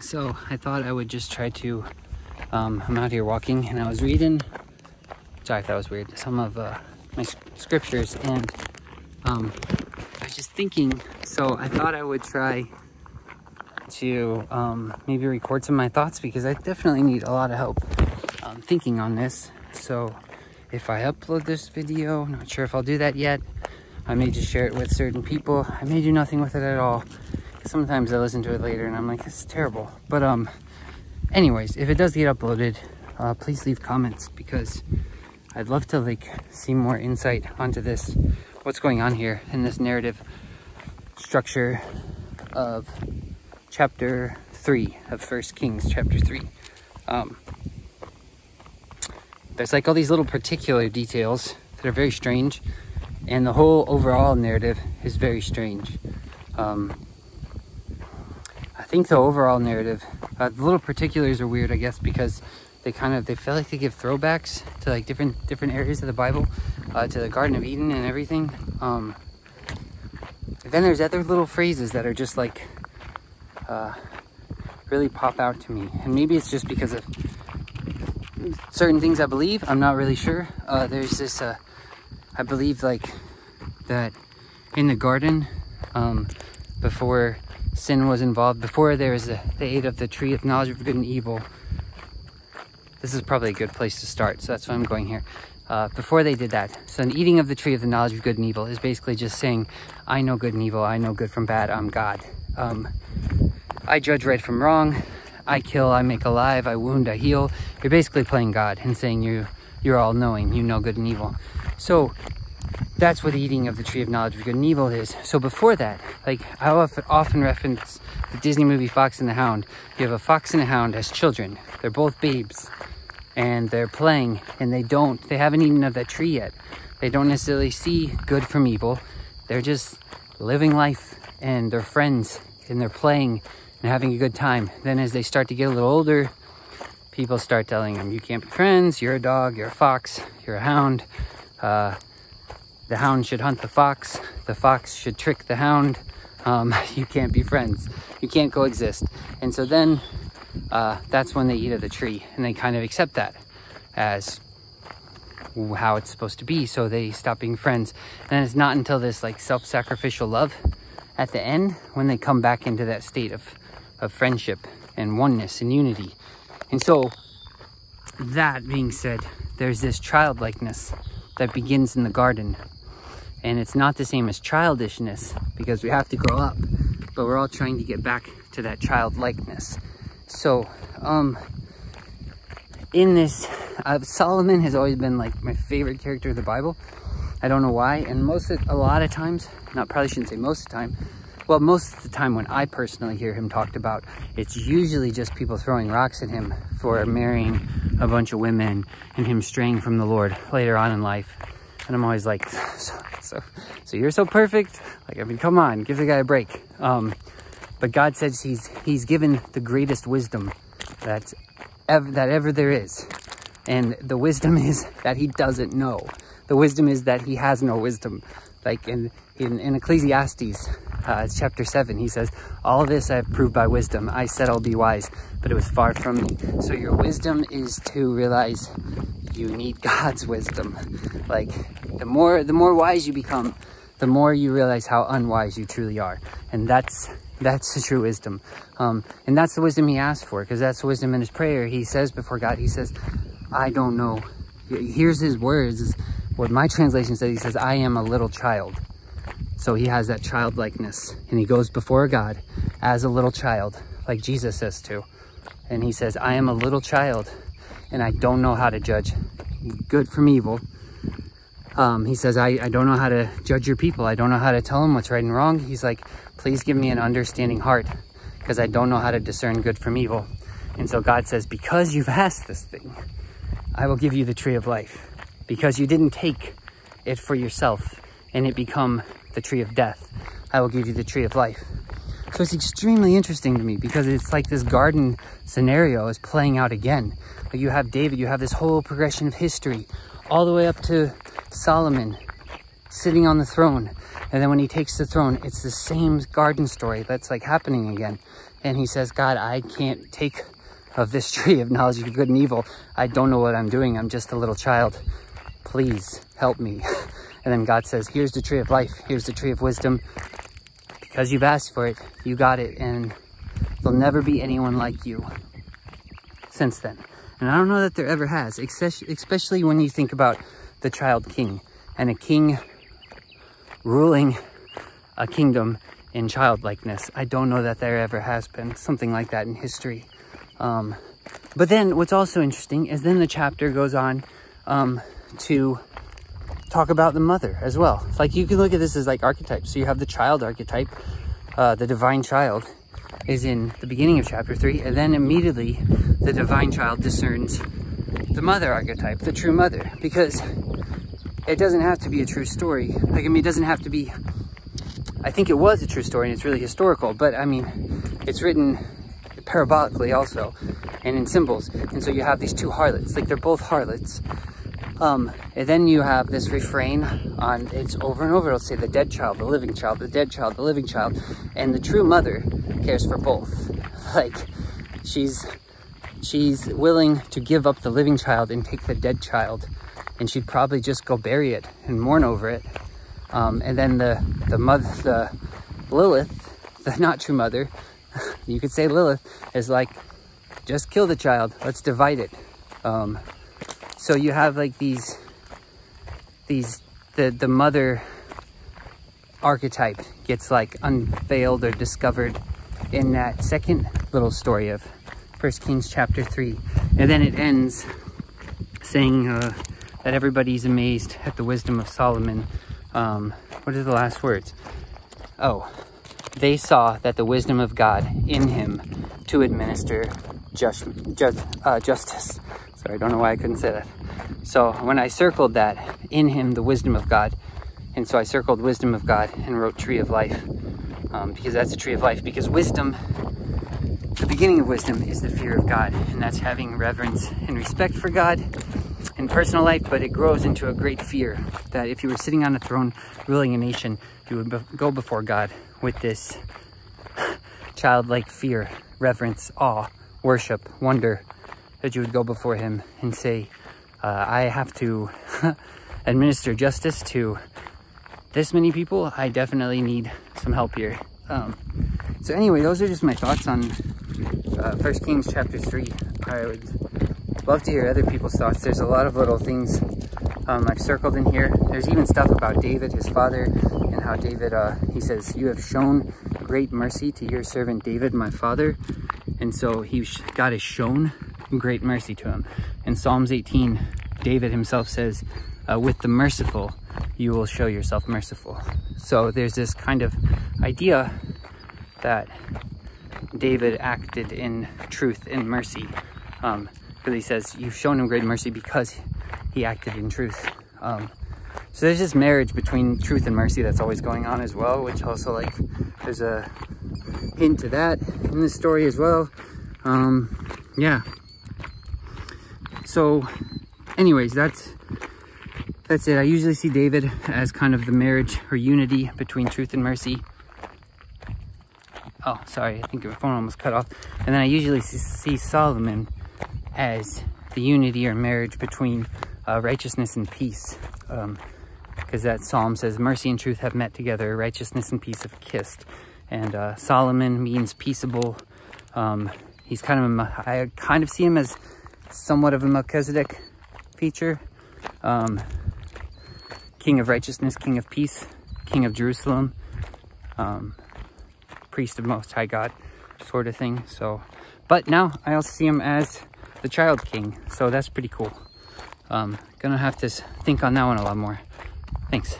So I thought I would just try to, I'm out here walking and I was reading, sorry if that was weird, some of my scriptures, and I was just thinking, so I thought I would try to maybe record some of my thoughts, because I definitely need a lot of help thinking on this. So if I upload this video, not sure if I'll do that yet. I may just share it with certain people. I may do nothing with it at all. Sometimes I listen to it later and I'm like, this is terrible. But anyways, if it does get uploaded, please leave comments, because I'd love to like see more insight onto this, what's going on here in this narrative structure of chapter 3 of 1 Kings, chapter 3. There's like all these little particular details that are very strange, and the whole overall narrative is very strange. I think the overall narrative, the little particulars are weird, I guess, because they feel like they give throwbacks to like different areas of the Bible, to the Garden of Eden and everything. Then there's other little phrases that are just like really pop out to me, and maybe it's just because of certain things I believe. I'm not really sure. There's this I believe like that in the garden, before sin was involved, before they ate of the tree of knowledge of good and evil. This is probably a good place to start, so that's why I'm going here. Before they did that, so an eating of the tree of the knowledge of good and evil is basically just saying, I know good and evil, I know good from bad, I'm God. I judge right from wrong, I kill, I make alive, I wound, I heal. You're basically playing God and saying you're all knowing, you know good and evil. So that's what the eating of the tree of knowledge of good and evil is. So before that, like I often reference the Disney movie Fox and the Hound. You have a fox and a hound as children. They're both babes and they're playing, and they haven't eaten of that tree yet. They don't necessarily see good from evil. They're just living life and they're friends and they're playing and having a good time. Then as they start to get a little older, people start telling them, you can't be friends, you're a dog, you're a fox, you're a hound. The hound should hunt the fox should trick the hound. You can't be friends, you can't coexist. And so then that's when they eat of the tree, and they kind of accept that as how it's supposed to be, so they stop being friends. And it's not until this like self-sacrificial love at the end when they come back into that state of friendship and oneness and unity. And so that being said, there's this childlikeness that begins in the garden. And it's not the same as childishness, because we have to grow up, but we're all trying to get back to that childlikeness. So, in this, Solomon has always been like my favorite character of the Bible. I don't know why, and a lot of times, probably shouldn't say most of the time, well, most of the time when I personally hear him talked about, it's usually just people throwing rocks at him for marrying a bunch of women and him straying from the Lord later on in life. And I'm always like, so you're so perfect? Like, I mean, come on, give the guy a break. But God says he's given the greatest wisdom that ever there is. And the wisdom is that he doesn't know. The wisdom is that he has no wisdom. Like in Ecclesiastes, chapter 7, he says, all this I have proved by wisdom. I said I'll be wise, but it was far from me. So your wisdom is to realize you need God's wisdom. Like the more wise you become, the more you realize how unwise you truly are. And that's the true wisdom. And that's the wisdom he asked for, because that's the wisdom in his prayer. He says before God, he says, I don't know. Here's his words. What my translation says, he says, I am a little child. So he has that childlikeness, and he goes before God as a little child, like Jesus says to. And he says, I am a little child, and I don't know how to judge good from evil. He says, I don't know how to judge your people. I don't know how to tell them what's right and wrong. He's like, please give me an understanding heart, because I don't know how to discern good from evil. And so God says, because you've asked this thing, I will give you the tree of life. Because you didn't take it for yourself and it become the tree of death, I will give you the tree of life. So it's extremely interesting to me, because it's like this garden scenario is playing out again. Like you have David, you have this whole progression of history all the way up to Solomon sitting on the throne. And then when he takes the throne, it's the same garden story that's like happening again. And he says, God, I can't take of this tree of knowledge of good and evil. I don't know what I'm doing. I'm just a little child. Please help me. And then God says, here's the tree of life. Here's the tree of wisdom. Because you've asked for it, you got it. And there'll never be anyone like you since then. And I don't know that there ever has, especially when you think about the child king and a king ruling a kingdom in childlikeness. I don't know that there ever has been something like that in history. But then what's also interesting is then the chapter goes on to talk about the mother as well. Like you can look at this as like archetypes. So you have the child archetype, the divine child is in the beginning of chapter 3, and then immediately the divine child discerns the mother archetype, the true mother, because it doesn't have to be a true story. Like, I mean, it doesn't have to be, I think it was a true story and it's really historical, but I mean, it's written parabolically also and in symbols. And so you have these two harlots, like they're both harlots. And then you have this refrain on, it's over and over, it'll say the dead child, the living child, the dead child, the living child. And the true mother cares for both. Like, she's willing to give up the living child and take the dead child. And she'd probably just go bury it and mourn over it. And then the mother, the Lilith, the not true mother, you could say Lilith, is like, just kill the child, let's divide it. So you have like the mother archetype gets like unveiled or discovered in that second little story of 1 Kings chapter 3. And then it ends saying that everybody's amazed at the wisdom of Solomon. What are the last words? Oh, they saw that the wisdom of God in him to administer justice. Sorry, I don't know why I couldn't say that. So when I circled that, in him, the wisdom of God, and so I circled wisdom of God and wrote tree of life, because that's a tree of life, because wisdom, the beginning of wisdom is the fear of God, and that's having reverence and respect for God in personal life, but it grows into a great fear that if you were sitting on a throne ruling a nation, you would go before God with this childlike fear, reverence, awe, worship, wonder, that you would go before him and say, I have to administer justice to this many people. I definitely need some help here. So anyway, those are just my thoughts on 1 Kings chapter 3. I would love to hear other people's thoughts. There's a lot of little things I've circled in here. There's even stuff about David, his father, and how David, he says, you have shown great mercy to your servant David, my father. And so God has shown great mercy to him. In Psalms 18, David himself says, with the merciful, you will show yourself merciful. So there's this kind of idea that David acted in truth and mercy. Because he says, you've shown him great mercy because he acted in truth. So there's this marriage between truth and mercy that's always going on as well, which also, like, there's a hint to that in this story as well. Yeah. So anyways, that's it. I usually see David as kind of the marriage or unity between truth and mercy. Oh, sorry, I think my phone almost cut off. And then I usually see Solomon as the unity or marriage between righteousness and peace. Because that psalm says, mercy and truth have met together, righteousness and peace have kissed. And Solomon means peaceable. He's kind of, I kind of see him as somewhat of a Melchizedek feature. King of righteousness, king of peace, king of Jerusalem, priest of Most High God, sort of thing. So, but now I also see him as the child king, so that's pretty cool. Gonna have to think on that one a lot more. Thanks.